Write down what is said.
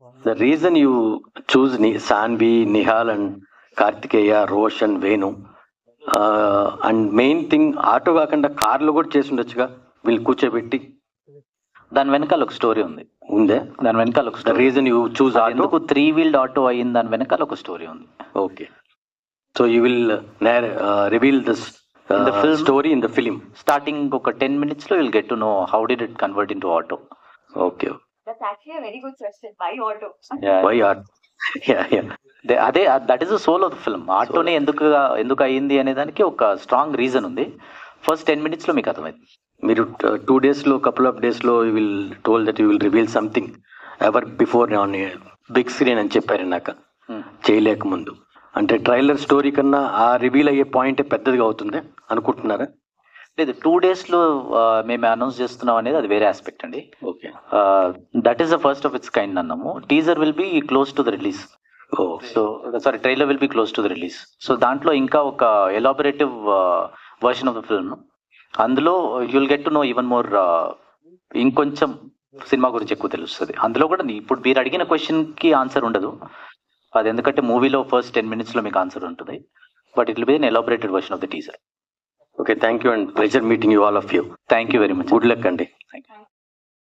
The reason you choose Sanvi, Nihal and Kartikeya, Roshan, Venu, and main thing auto కాకుండా కార్లో కూడా చేసి ఉండొచ్చుగా వీళ్ళు కూర్చోబెట్టి. దాని వెనకాల ఒక స్టోరీ ఉంది. ఉందే దాని వెనకాల ఒక స్టోరీ. రీజన్ యూ చూస్ ఎందుకు 3-wheeled ఆటో అయ్యింది దాని వెనకాల ఒక స్టోరీ ఉంది. Okay, so you will reveal this in the film story in the film. Starting ఒక 10 minutes లో you'll get to know how did it convert into auto. Okay. That's actually a very good question. Why auto? Why auto? Yeah. అదే that is the soul of the film. ఆటోనే ఎందుకు అయ్యింది అనే దానికి ఒక strong reason ఉంది. First 10 minutes లో మీకు అర్థమైంది. మీరు 2 days లో couple of days లో you will told that you will reveal something ever before on big screen అని చెప్పారు నాక చేయలేక ముందు. అంటే ట్రైలర్ స్టోరీ కన్నా ఆ రివీల్ అయ్యే పాయింట్ పెద్దదిగా అవుతుంది అనుకుంటున్నారా? లేదు, 2 days లో మేము అనౌన్స్ చేస్తున్నాం అనేది అది వేరే ఆస్పెక్ట్ అండి. Okay, that is the first of its kind అన్నాము. Teaser will be close to the release. So sorry, trailer will be close to the release. So దాంట్లో ఇంకా ఒక elaborative version of the film, అందులో you'll get to know even more, ఇంకొంచెం సినిమా గురించి ఎక్కువ తెలుస్తుంది. అందులో కూడా ఇప్పుడు మీరు అడిగిన క్వశ్చన్ కి ఆన్సర్ ఉండదు, అది ఎందుకంటే మూవీలో ఫస్ట్ 10 minutes లో మీకు ఆన్సర్ ఉంటుంది. But it will be an elaborated version of the teaser. Okay, thank you and pleasure meeting you all of you. Thank you very much. Good luck అండి.